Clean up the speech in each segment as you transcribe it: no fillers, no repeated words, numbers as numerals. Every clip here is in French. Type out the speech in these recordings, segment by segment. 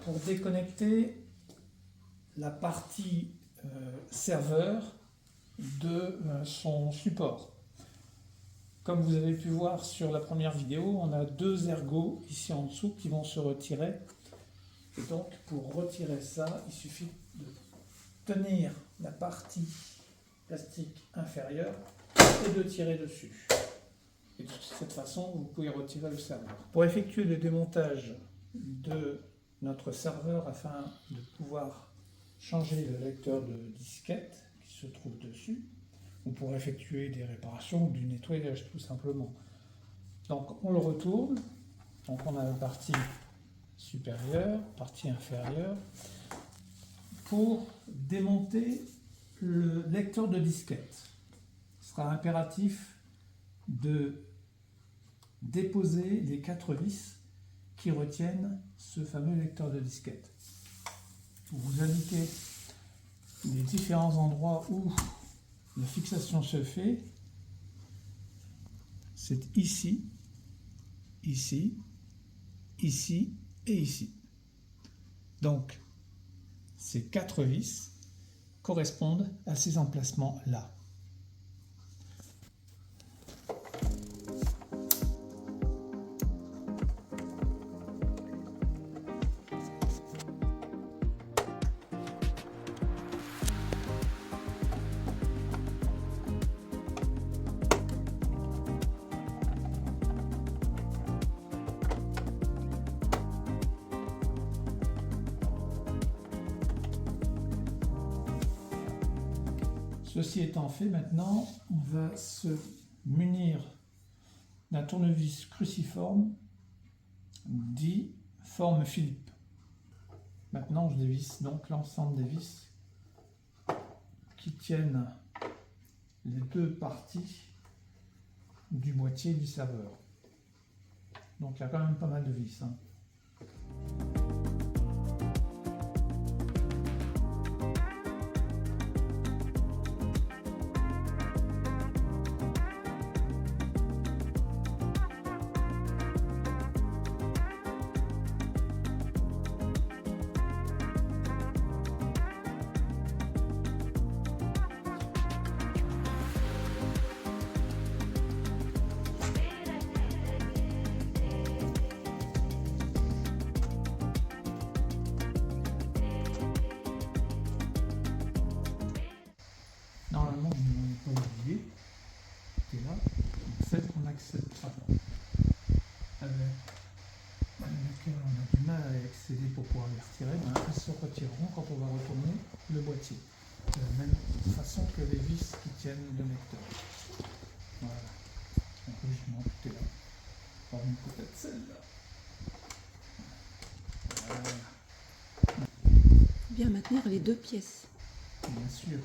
pour déconnecter la partie serveur de son support. Comme vous avez pu voir sur la première vidéo, on a deux ergots ici en dessous qui vont se retirer. Et donc pour retirer ça, il suffit de tenir la partie plastique inférieure et de tirer dessus. Et de cette façon, vous pouvez retirer le serveur. Pour effectuer le démontage de notre serveur afin de pouvoir changer le lecteur de disquette qui se trouve dessus, ou pour effectuer des réparations ou du nettoyage tout simplement. Donc on le retourne, donc on a la partie supérieure, partie inférieure. Pour démonter le lecteur de disquette, il sera impératif de déposer les 4 vis qui retiennent ce fameux lecteur de disquette. Vous indiquez les différents endroits où la fixation se fait. C'est ici, ici, ici et ici. Donc, ces 4 vis correspondent à ces emplacements-là. Ceci étant fait, maintenant, on va se munir d'un tournevis cruciforme dit forme Philippe. Maintenant, je dévisse donc l'ensemble des vis qui tiennent les deux parties du boîtier du serveur. Donc, il y a quand même pas mal de vis, hein. Normalement, je n'en ai pas oublié. C'est là. Celle qu'on n'accepte avec laquelle on a du mal à accéder pour pouvoir les retirer, ben, elles se retireront quand on va retourner le boîtier. De la même façon que les vis qui tiennent le lecteur. Voilà. Donc logiquement, tout est là. Hormis peut-être celle-là. Voilà. Bien maintenir les deux pièces. Bien sûr.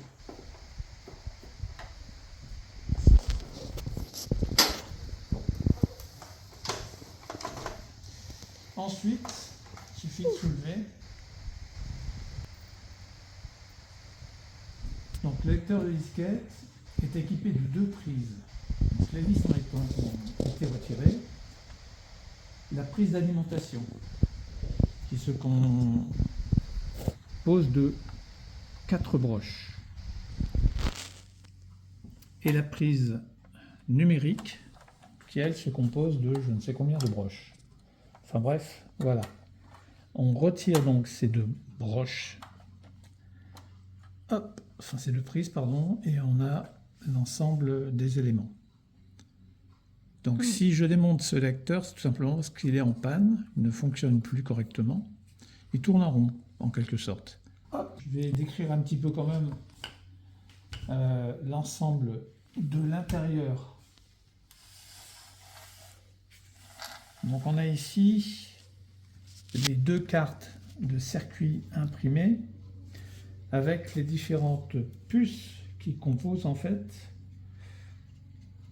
Ensuite, il suffit de soulever. Donc le lecteur de disquette est équipé de 2 prises. Donc les vis ont été retirées. La prise d'alimentation qui se compose de 4 broches. Et la prise numérique qui elle se compose de je ne sais combien de broches. Enfin bref, voilà. On retire donc ces 2 broches. Hop, enfin ces 2 prises, pardon, et on a l'ensemble des éléments. Donc si je démonte ce lecteur, c'est tout simplement parce qu'il est en panne, il ne fonctionne plus correctement. Il tourne en rond, en quelque sorte. Hop, je vais décrire un petit peu quand même l'ensemble de l'intérieur. Donc on a ici les 2 cartes de circuit imprimées avec les différentes puces qui composent en fait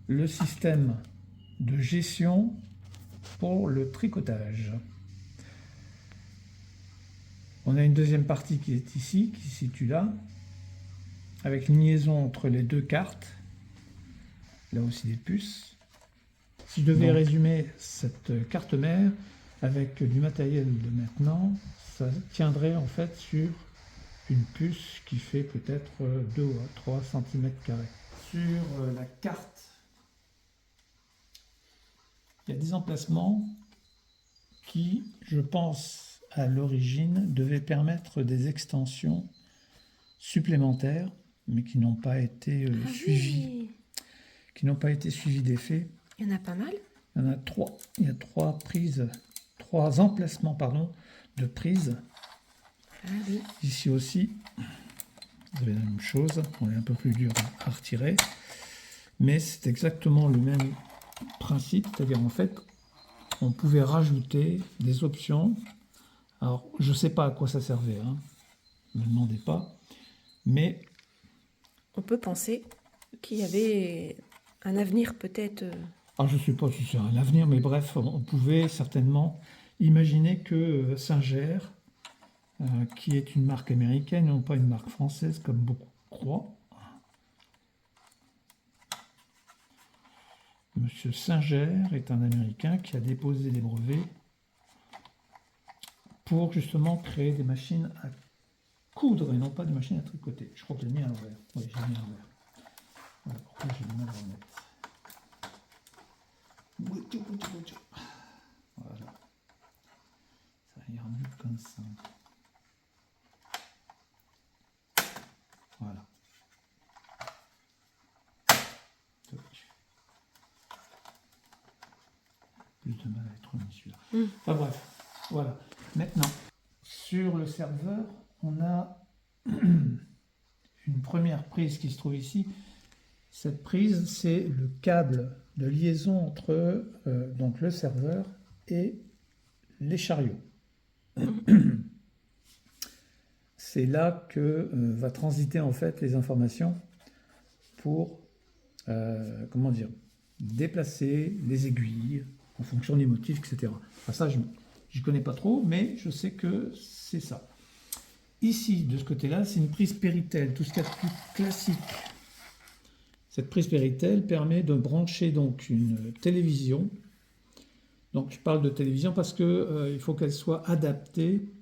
le système de gestion pour le tricotage. On a une deuxième partie qui est ici, qui se situe là, avec une liaison entre les 2 cartes, là aussi des puces. Si je devais résumer cette carte mère, avec du matériel de maintenant, ça tiendrait en fait sur une puce qui fait peut-être 2 à 3 cm². Sur la carte, il y a des emplacements qui, je pense, à l'origine, devaient permettre des extensions supplémentaires, mais qui n'ont pas été suivies, Oui. qui n'ont pas été suivies d'effet. Il y en a pas mal. Il y en a 3. Il y a 3 prises, 3 emplacements, pardon, de prises. Ah oui. Ici aussi, vous avez la même chose. On est un peu plus dur à retirer, mais c'est exactement le même principe, c'est-à-dire en fait, on pouvait rajouter des options. Alors, je ne sais pas à quoi ça servait, hein. Ne me demandez pas, mais On peut penser qu'il y avait un avenir peut-être. je ne sais pas si c'est un avenir, mais bref, on pouvait certainement imaginer que Singer, qui est une marque américaine, non pas une marque française, comme beaucoup croient, Monsieur Singer est un Américain qui a déposé des brevets pour justement créer des machines à coudre et non pas des machines à tricoter. Je crois que j'ai mis à l'envers. Oui, j'ai mis à l'envers. Voilà pourquoi j'ai du mal à remettre. Voilà. Ça ira mieux comme ça. Voilà. Toc. Plus de mal à être remis celui-là. Enfin bref, voilà. Maintenant, sur le serveur, on a une première prise qui se trouve ici. Cette prise, c'est le câble de liaison entre donc le serveur et les chariots. C'est là que va transiter en fait les informations pour comment dire, déplacer les aiguilles en fonction des motifs, etc. Enfin, ça, je ne connais pas trop, mais je sais que c'est ça. Ici, de ce côté-là, c'est une prise Péritel, tout ce qu'il y a de plus classique. Cette prise Péritel permet de brancher donc une télévision. Donc je parle de télévision parce que il faut qu'elle soit adaptée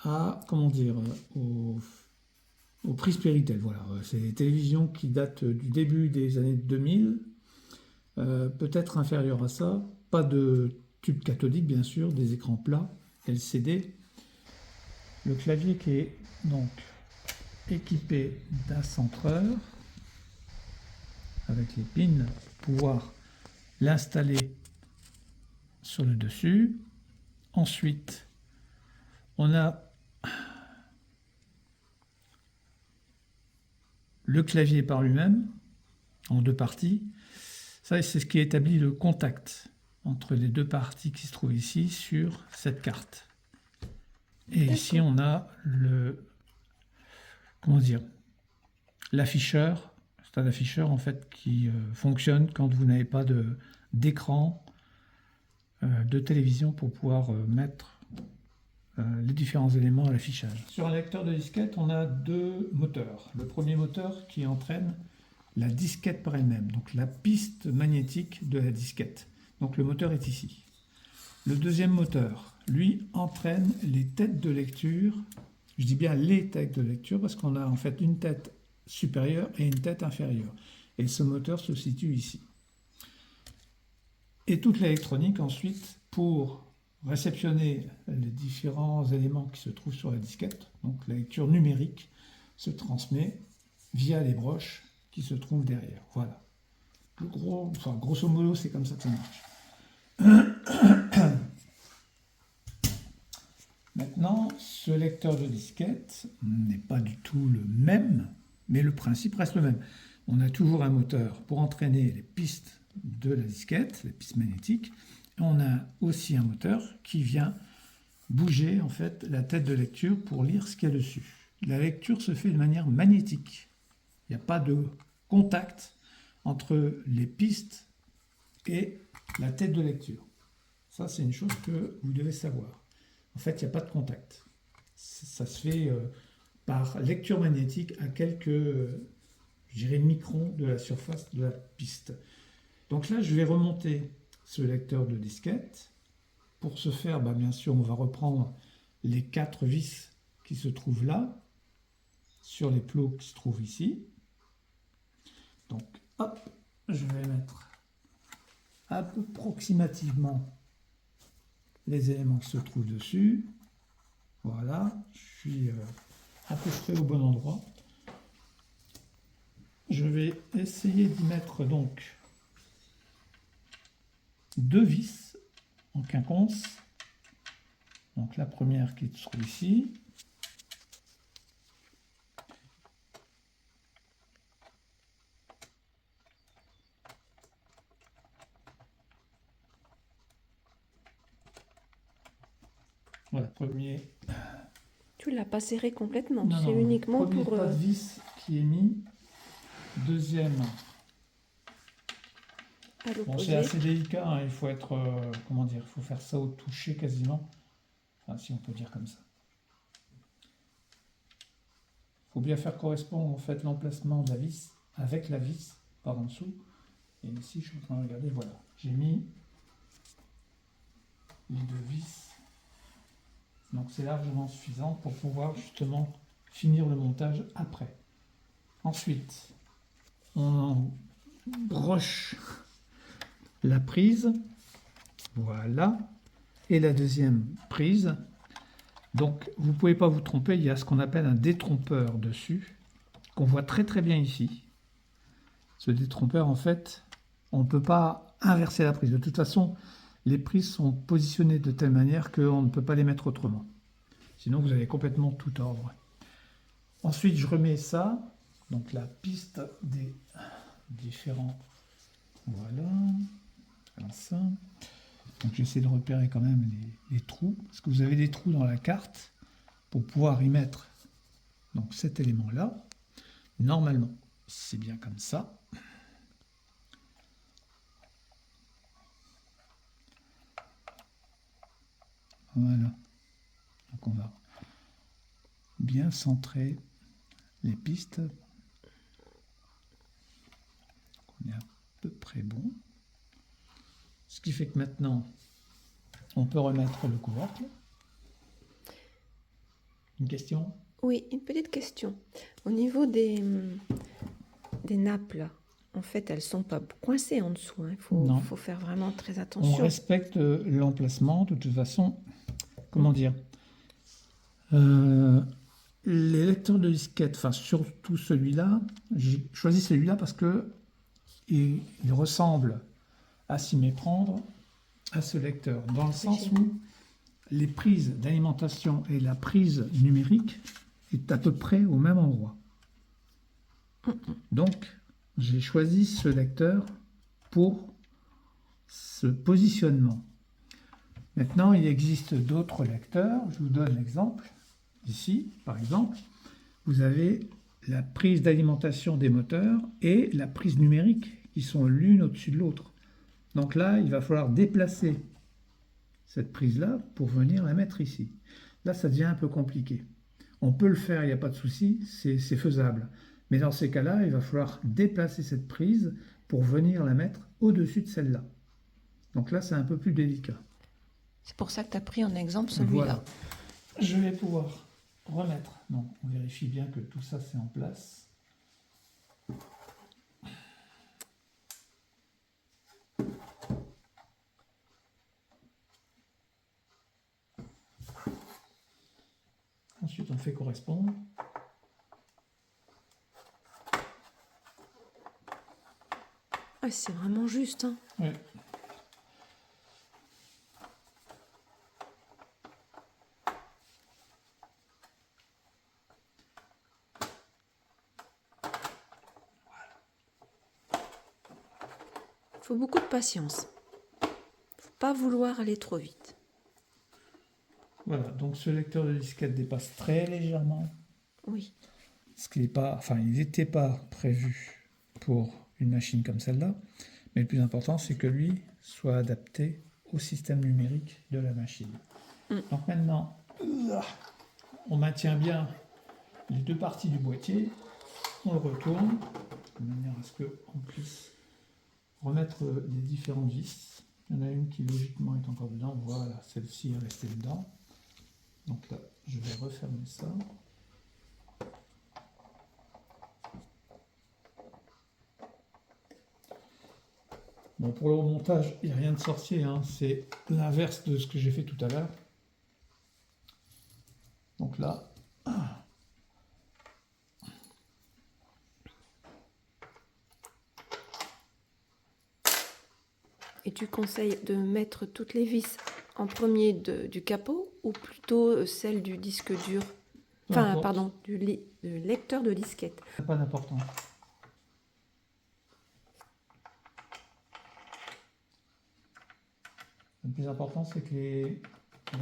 à, comment dire, aux prises Péritel. Voilà, c'est des télévisions qui datent du début des années 2000, peut-être inférieures à ça. Pas de tube cathodique, bien sûr, des écrans plats, LCD. Le clavier qui est donc équipé d'un centreur avec les pins pour pouvoir l'installer sur le dessus. Ensuite, on a le clavier par lui-même en 2 parties. Ça, c'est ce qui établit le contact entre les 2 parties qui se trouvent ici sur cette carte. Et ici, on a le, comment dire, l'afficheur. C'est un afficheur en fait qui fonctionne quand vous n'avez pas d'écran de télévision pour pouvoir mettre les différents éléments à l'affichage. Sur un lecteur de disquette, on a 2 moteurs. Le premier moteur qui entraîne la disquette par elle-même, donc la piste magnétique de la disquette. Donc le moteur est ici. Le deuxième moteur, lui, entraîne les têtes de lecture. Je dis bien les têtes de lecture parce qu'on a en fait une tête supérieure et une tête inférieure. Et ce moteur se situe ici. Et toute l'électronique ensuite pour réceptionner les différents éléments qui se trouvent sur la disquette, donc la lecture numérique, se transmet via les broches qui se trouvent derrière. Voilà. Grosso modo, c'est comme ça que ça marche. Maintenant, ce lecteur de disquette n'est pas du tout le même, mais le principe reste le même. On a toujours un moteur pour entraîner les pistes de la disquette, les pistes magnétiques. Et on a aussi un moteur qui vient bouger en fait la tête de lecture pour lire ce qu'il y a dessus. La lecture se fait de manière magnétique. Il n'y a pas de contact entre les pistes et la tête de lecture. Ça, c'est une chose que vous devez savoir. En fait, il n'y a pas de contact. Ça se fait par lecture magnétique à quelques, je dirais, microns de la surface de la piste. Donc là, je vais remonter ce lecteur de disquette pour ce faire, bien sûr, on va reprendre les 4 vis qui se trouvent là, sur les plots qui se trouvent ici. Donc, hop, je vais mettre approximativement les éléments qui se trouvent dessus. Voilà, je suis à peu près au bon endroit. Je vais essayer d'y mettre donc 2 vis en quinconce. Donc la première qui se trouve ici. Voilà, premier. Tu l'as pas serré complètement, Non, c'est non, uniquement premier pour... pas de vis qui est mis. Deuxième. à Bon, c'est l'opposé. assez délicat, hein, il faut être, comment dire, il faut faire ça au toucher quasiment. Enfin, si on peut dire comme ça. Il faut bien faire correspondre en fait l'emplacement de la vis avec la vis par en dessous. Et ici, je suis en train de regarder, voilà. J'ai mis les 2 vis. Donc c'est largement suffisant pour pouvoir justement finir le montage après. Ensuite, on broche la prise, voilà, et la deuxième prise. Donc vous ne pouvez pas vous tromper, il y a ce qu'on appelle un détrompeur dessus, qu'on voit très très bien ici. Ce détrompeur, en fait, on ne peut pas inverser la prise. De toute façon, les prises sont positionnées de telle manière qu'on ne peut pas les mettre autrement. Sinon, vous avez complètement tout ordre. Ensuite, je remets ça, donc la piste des différents... Voilà, comme ça. Donc j'essaie de repérer quand même les trous, parce que vous avez des trous dans la carte pour pouvoir y mettre donc cet élément-là. Normalement, c'est bien comme ça. Voilà. Donc on va bien centrer les pistes. On est à peu près bon. Ce qui fait que maintenant, on peut remettre le couvercle. Une question? Oui, une petite question. Au niveau des nappes, là, en fait, elles sont pas coincées en dessous. Il faut faire vraiment très On attention. respecte l'emplacement. De toute façon, comment dire, les lecteurs de disquettes, enfin surtout celui-là, j'ai choisi celui-là parce que il ressemble à s'y méprendre à ce lecteur, dans le sens où les prises d'alimentation et la prise numérique est à peu près au même endroit. Donc, j'ai choisi ce lecteur pour ce positionnement. Maintenant, il existe d'autres lecteurs. Je vous donne l'exemple. Ici, par exemple, vous avez la prise d'alimentation des moteurs et la prise numérique qui sont l'une au-dessus de l'autre. Donc là, il va falloir déplacer cette prise-là pour venir la mettre ici. Là, ça devient un peu compliqué. On peut le faire, il n'y a pas de souci, c'est faisable. Mais dans ces cas-là, il va falloir déplacer cette prise pour venir la mettre au-dessus de celle-là. Donc là, c'est un peu plus délicat. C'est pour ça que tu as pris en exemple celui-là. Voilà. Je vais pouvoir remettre. Non, on vérifie bien que tout ça, c'est en place. Ensuite, on fait correspondre. Ah, c'est vraiment juste. Hein. Oui. Il faut beaucoup de patience. Il ne faut pas vouloir aller trop vite. Voilà, donc ce lecteur de disquette dépasse très légèrement. Oui. Ce qui n'est pas, enfin, il n'était pas prévu pour une machine comme celle-là. Mais le plus important, c'est que lui soit adapté au système numérique de la machine. Donc maintenant, on maintient bien les deux parties du boîtier. On le retourne de manière à ce qu'on puisse remettre les différentes vis. Il y en a une qui logiquement est encore dedans. Voilà, celle-ci est restée dedans. Donc là, je vais refermer ça. Bon, pour le remontage, il n'y a rien de sorcier, hein. C'est l'inverse de ce que j'ai fait tout à l'heure. Donc là, et tu conseilles de mettre toutes les vis en premier du capot ou plutôt celle du disque dur? Enfin, pardon, du lecteur de disquette. Ça n'a pas d'importance. Le plus important, c'est que les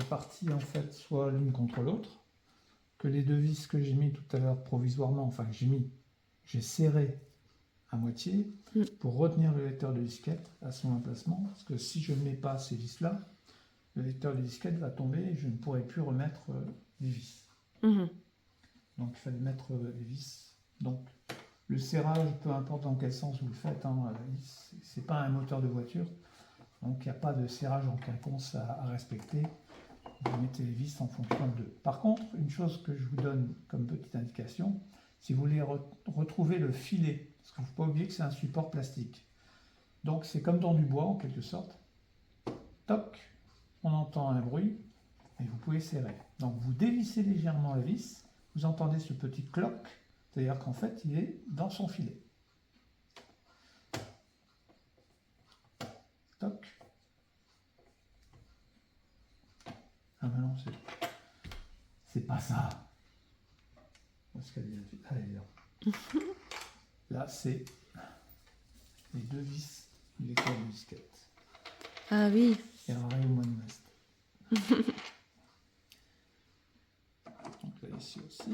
parties en fait soient l'une contre l'autre, que les deux vis que j'ai mis tout à l'heure provisoirement, enfin j'ai serré à moitié pour retenir le lecteur de disquette à son emplacement, parce que si je ne mets pas ces vis là, le lecteur de disquette va tomber et je ne pourrai plus remettre les vis. Donc il fallait mettre les vis. Donc le serrage, peu importe dans quel sens vous le faites, hein, c'est pas un moteur de voiture, donc il n'y a pas de serrage en quinconce à respecter. Vous mettez les vis en fonction de. Par contre, une chose que je vous donne comme petite indication, si vous voulez retrouver le filet, parce qu'il ne faut pas oublier que c'est un support plastique. Donc c'est comme dans du bois en quelque sorte. Toc, on entend un bruit et vous pouvez serrer. Donc vous dévissez légèrement la vis, vous entendez ce petit cloc, c'est-à-dire qu'en fait il est dans son filet. Toc. Ah ben non, c'est pas ça. Parce qu'elle est là. Là, c'est les deux vis du lecteur de disquette. Ah oui. Et arrêt au mois de mast. Donc là, ici aussi.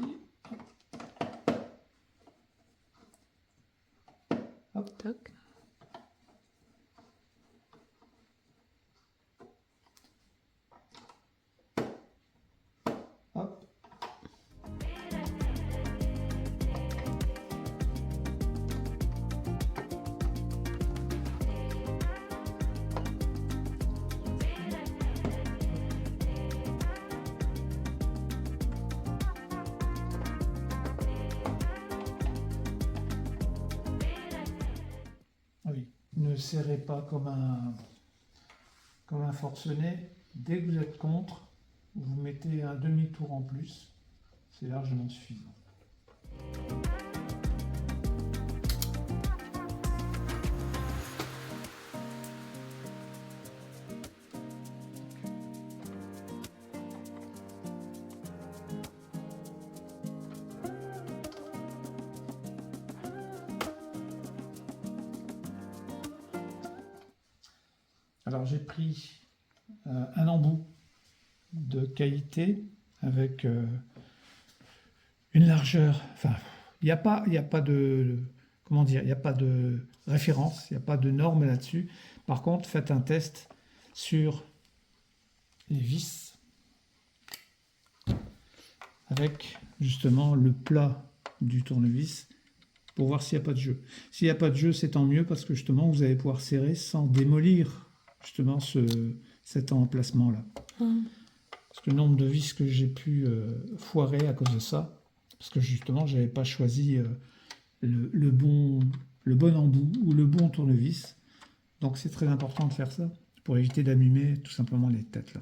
Hop. Toc. Hop. Oui, ne serrez pas comme un forcené. Dès que vous êtes contre, vous mettez un demi-tour en plus. C'est largement suffisant. Alors j'ai pris un embout de qualité avec une largeur, enfin il n'y a pas de, comment dire, il n'y a pas de référence, il n'y a pas de norme là-dessus. Par contre, faites un test sur les vis avec justement le plat du tournevis pour voir s'il n'y a pas de jeu. S'il n'y a pas de jeu, c'est tant mieux parce que justement vous allez pouvoir serrer sans démolir justement cet emplacement-là. Parce que le nombre de vis que j'ai pu foirer à cause de ça, parce que justement, je n'avais pas choisi le bon embout ou le bon tournevis. Donc c'est très important de faire ça pour éviter d'abîmer tout simplement les têtes là.